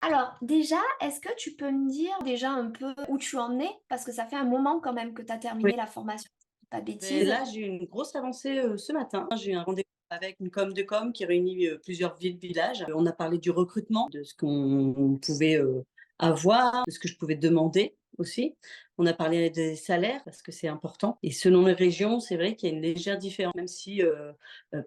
Alors déjà, est-ce que tu peux me dire déjà un peu où tu en es? Parce que ça fait un moment quand même que tu as Oui. terminé la formation, si je dis pas de Beh, bêtises. là, j'ai eu une grosse avancée, ce matin. J'ai eu un rendez-vous avec une com de com qui réunit, plusieurs villes, villages. On a parlé du recrutement, de ce qu'on pouvait, avoir, de ce que je pouvais demander aussi. On a parlé des salaires parce que c'est important et selon les régions, c'est vrai qu'il y a une légère différence, même si,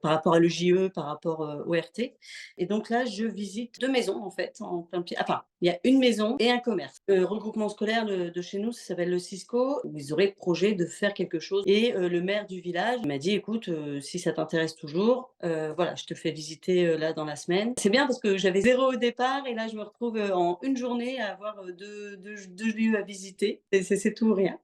par rapport à l'EJE, par rapport, au RT et donc là, je visite 2 maisons en fait, en plein pied enfin, il y a une maison et un commerce. Le regroupement scolaire de chez nous, ça s'appelle le Cisco, où ils auraient projet de faire quelque chose et le maire du village m'a dit: «Écoute, si ça t'intéresse toujours, voilà, je te fais visiter, là dans la semaine». C'est bien parce que j'avais 0 au départ et là je me retrouve, en une journée à avoir, 2 lieux à visiter et c'est tout ou rien.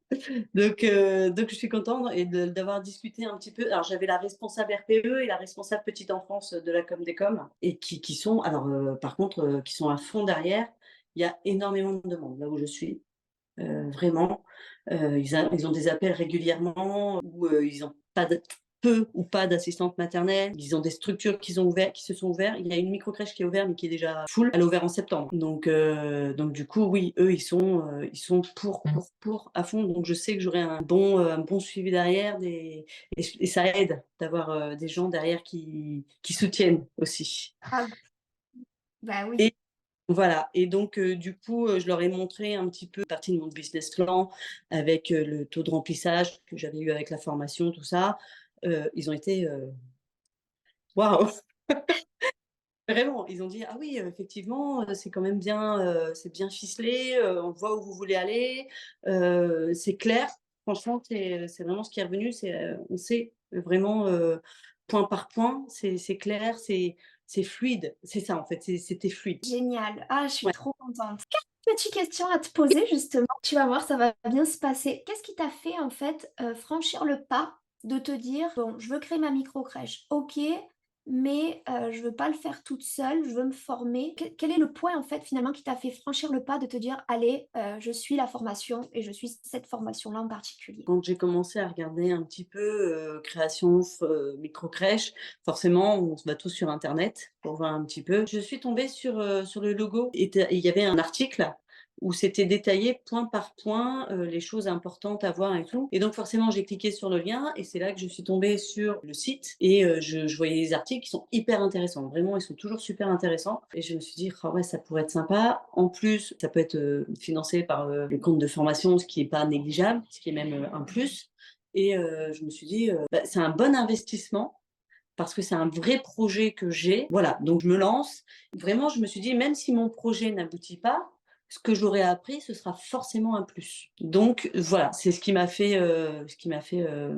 Donc je suis contente et d'avoir discuté un petit peu. Alors j'avais la responsable RPE et la responsable petite enfance de la com des coms et qui sont alors, par contre, qui sont à fond derrière. Il y a énormément de demandes là où je suis, vraiment. Ils ont des appels régulièrement où, ils ont pas de peu ou pas d'assistantes maternelles. Ils ont des structures qui se sont ouverts. Il y a une microcrèche qui est ouverte, mais qui est déjà full. Elle a ouvert en septembre. Donc du coup, oui, eux, ils sont pour à fond. Donc je sais que j'aurai un bon suivi derrière et ça aide d'avoir, des gens derrière qui soutiennent aussi. Ah bah oui. Et voilà et donc du coup, je leur ai montré un petit peu partie de mon business plan avec, le taux de remplissage que j'avais eu avec la formation, tout ça. Ils ont été, waouh! Vraiment, ils ont dit: «Ah oui, effectivement, c'est quand même bien, c'est bien ficelé, on voit où vous voulez aller, c'est clair». Franchement, c'est vraiment ce qui est revenu, c'est, on sait vraiment, point par point, c'est clair, c'est fluide. C'est ça en fait, c'était fluide. Génial. Ah, je suis Ouais. trop contente. Quelques petites questions à te poser justement. Tu vas voir, ça va bien se passer. Qu'est-ce qui t'a fait en fait, franchir le pas de te dire: «Bon, je veux créer ma micro crèche, OK, mais je veux pas le faire toute seule, je veux me former». Quel est le point en fait finalement qui t'a fait franchir le pas de te dire: «Allez, je suis la formation et je suis cette formation-là en particulier»? Quand j'ai commencé à regarder un petit peu, création micro-crèche, forcément, on se va tous sur internet pour voir un petit peu. Je suis tombée sur le logo et il y avait un article où c'était détaillé point par point, les choses importantes à voir et tout et donc forcément, j'ai cliqué sur le lien et c'est là que je suis tombée sur le site et je voyais les articles qui sont hyper intéressants. Vraiment, ils sont toujours super intéressants et je me suis dit: «Ah ouais, ça pourrait être sympa». En plus, ça peut être, financé par, les comptes de formation, ce qui est pas négligeable, ce qui est même, un plus et je me suis dit, «Bah, c'est un bon investissement parce que c'est un vrai projet que j'ai». Voilà, donc je me lance. Vraiment, je me suis dit: «Même si mon projet n'aboutit pas, ce que j'aurai appris, ce sera forcément un plus». Donc voilà, c'est ce qui m'a fait,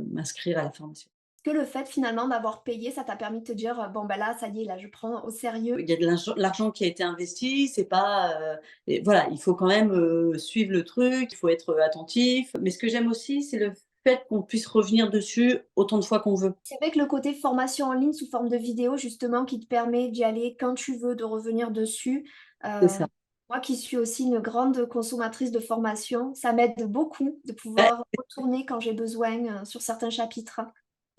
m'inscrire à la formation. Est-ce que le fait finalement d'avoir payé, ça t'a permis de te dire: «Bon, bah, là, ça y est, là, je prends au sérieux»? Il y a de l'argent qui a été investi, c'est pas, et voilà, il faut quand même, suivre le truc, il faut être, attentif. Mais ce que j'aime aussi, c'est le fait qu'on puisse revenir dessus autant de fois qu'on veut. C'est vrai que le côté formation en ligne sous forme de vidéo justement qui te permet d'y aller quand tu veux, de revenir dessus, C'est ça. moi qui suis aussi une grande consommatrice de formation, ça m'aide beaucoup de Bah, pouvoir retourner quand j'ai besoin, sur certains chapitres.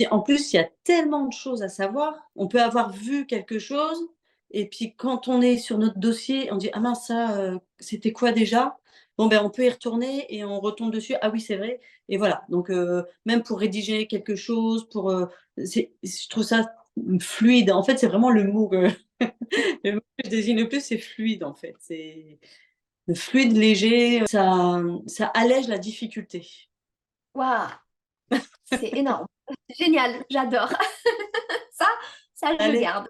et en plus, il y a tellement de choses à savoir. On peut avoir vu quelque chose et puis quand on est sur notre dossier, on dit: «Ah mince ça, c'était quoi déjà?» Bon ben, on peut y retourner et on retombe dessus: «Ah oui, c'est vrai» et voilà. Donc même pour rédiger quelque chose, je trouve ça fluide. En fait, c'est vraiment le mot que le mot que je désigne le plus, c'est fluide en fait. C'est fluide, léger, ça allège la difficulté. Waouh! C'est énorme. Génial, j'adore. Ça, ça je Allez. garde.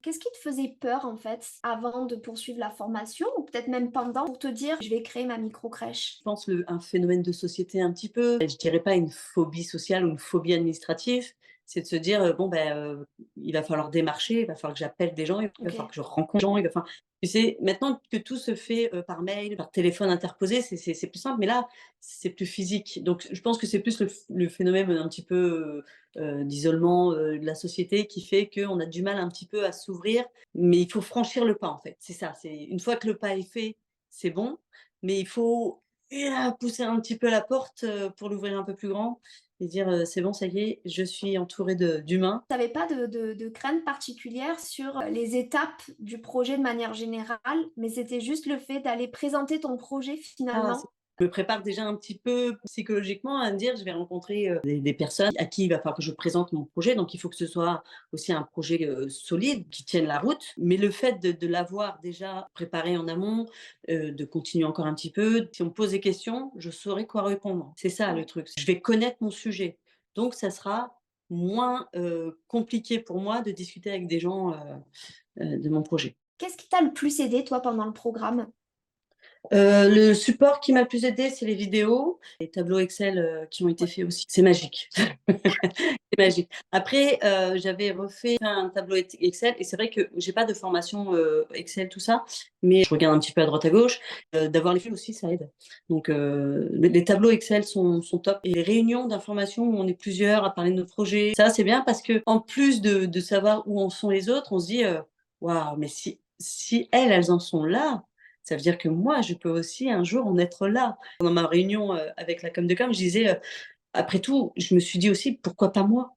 Qu'est-ce qui te faisait peur en fait, avant de poursuivre la formation ou peut-être même pendant pour te dire: «Je vais créer ma micro crèche»? Je pense un phénomène de société un petit peu, je dirais pas une phobie sociale ou une phobie administrative, c'est de se dire, bon ben, il va falloir démarcher, il va falloir que j'appelle des gens, il va falloir OK. que je rencontre des gens, il va falloir tu sais, maintenant que tout se fait, par mail, par téléphone interposé, c'est plus simple, mais là, c'est plus physique. Donc je pense que c'est plus le phénomène un petit peu, d'isolement, de la société qui fait qu'on a du mal un petit peu à s'ouvrir, mais il faut franchir le pas en fait. C'est ça, c'est une fois que le pas est fait, c'est bon, mais il faut pousser un petit peu la porte, pour l'ouvrir un peu plus grand et dire, «C'est bon, ça y est, je suis entourée d'humains». Tu avais pas de crainte particulière sur les étapes du projet de manière générale, mais c'était juste le fait d'aller présenter ton projet Ah, finalement? je me prépare déjà un petit peu psychologiquement à me dire: «Je vais rencontrer, des personnes à qui il va falloir que je présente mon projet», donc il faut que ce soit aussi un projet, solide, qui tienne la route. Mais le fait de l'avoir déjà préparé en amont, de continuer encore un petit peu, si on me pose des questions, je saurai quoi répondre. C'est ça le Ouais. truc. Je vais connaître mon sujet, donc ça sera moins, compliqué pour moi de discuter avec des gens, de mon projet. Qu'est-ce qui t'a le plus aidé toi pendant le programme? Le support qui m'a le plus aidé, c'est les vidéos, les tableaux Excel, qui ont été Ouais. faits aussi. C'est magique. C'est magique. Après, j'avais refait un tableau Excel et c'est vrai que j'ai pas de formation, Excel, tout ça, mais je regarde un petit peu à droite à gauche. D'avoir les films aussi, ça aide. Donc les tableaux Excel sont top et les réunions d'information où on est plusieurs à parler de nos projets, ça, c'est bien parce qu'en plus de savoir où en sont les autres, on se dit: «Waouh, mais si elles en sont là, ça veut dire que moi, je peux aussi un jour en être là». Pendant ma réunion, avec la com de com, je disais, après tout, je me suis dit aussi: «Pourquoi pas moi?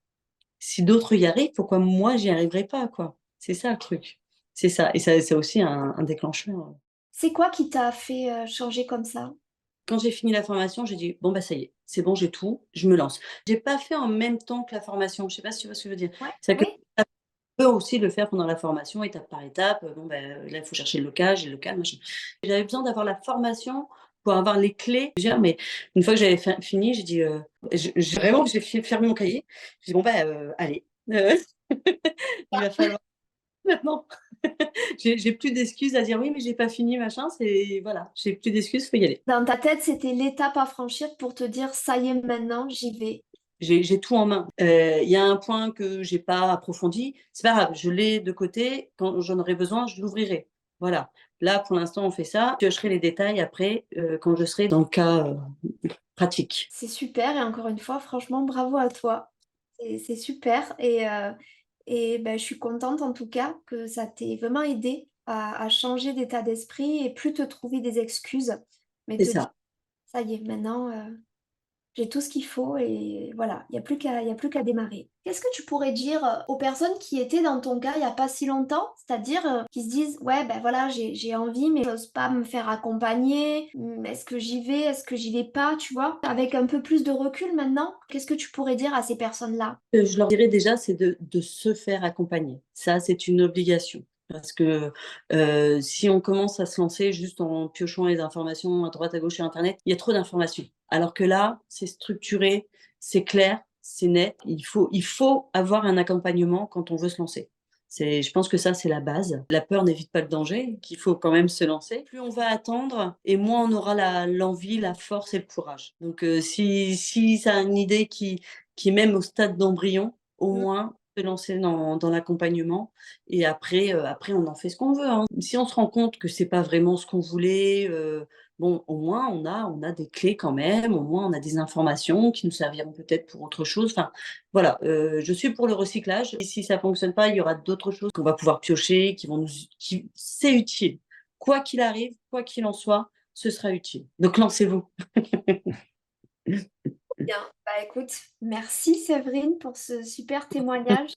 Si d'autres y arrivent, pourquoi moi j'y arriverai pas, quoi?» C'est ça le truc. C'est ça et ça c'est aussi un déclencheur. C'est quoi qui t'a fait, changer comme ça? Quand j'ai fini la formation, j'ai dit: «Bon, bah, ça y est, c'est bon, j'ai tout, je me lance». J'ai pas fait en même temps que la formation, je sais pas si tu vois ce que je veux dire? Ouais, C'est que oui. ça peut aussi le faire pendant la formation, étape par étape, bon, ben, là, il faut chercher le locage et le local, machin. J'avais besoin d'avoir la formation pour avoir les clés déjà, mais une fois que j'avais fini, j'ai dit, j'ai vraiment j'ai fermé mon cahier. J'ai dit: «Bon, bah, allez, il va falloir maintenant». J'ai plus d'excuses à dire: «Oui, mais j'ai pas fini, machin», c'est voilà, j'ai plus d'excuses, faut y aller. Dans ta tête, c'était l'étape à franchir pour te dire: «Ça y est, maintenant, j'y vais». J'ai tout en main. Il y a un point que j'ai pas approfondi, c'est pas grave, je l'ai de côté, quand j'en aurai besoin, je l'ouvrirai. Voilà. Là, pour l'instant, on fait ça. Je piocherai les détails après, quand je serai dans le cas, pratique. C'est super et encore une fois, franchement, bravo à toi. C'est super et bah, je suis contente en tout cas que ça t'ait vraiment aidé à changer d'état d'esprit et plus te trouver des excuses, mais C'est te dire: ça. «Ça y est, maintenant, j'ai tout ce qu'il faut et voilà, il y a plus qu'à démarrer». Qu'est-ce que tu pourrais dire, aux personnes qui étaient dans ton cas il y a pas si longtemps? C'est-à-dire, qui se disent: «Ouais, ben, voilà, j'ai envie mais j'ose pas me faire accompagner. Est-ce que j'y vais? Est-ce que j'y vais pas?» Tu vois? Avec un peu plus de recul maintenant, qu'est-ce que tu pourrais dire à ces personnes-là? Je leur dirais déjà, c'est de se faire accompagner. Ça, c'est une obligation parce que, si on commence à se lancer juste en piochant les informations à droite à gauche sur internet, il y a trop d'informations. Alors que là, c'est structuré, c'est clair, c'est net. Il faut avoir un accompagnement quand on veut se lancer. Je pense que ça, c'est la base. La peur n'évite pas le danger, qu'il faut quand même se lancer. Plus on va attendre et moins on aura l'envie, la force et le courage. Donc, si tu as une idée qui est même au stade d'embryon, au Mmh. moins se lancer dans l'accompagnement et après on en fait ce qu'on veut, hein. Si on se rend compte que c'est pas vraiment ce qu'on voulait, bon, au moins on a des clés quand même, au moins on a des informations qui nous serviront peut-être pour autre chose. Enfin, voilà, je suis pour le recyclage et si ça fonctionne pas, il y aura d'autres choses qu'on va pouvoir piocher, qui c'est utile. Quoi qu'il arrive, quoi qu'il en soit, ce sera utile. Donc lancez-vous. Bien. Bah, écoute, merci Séverine pour ce super témoignage.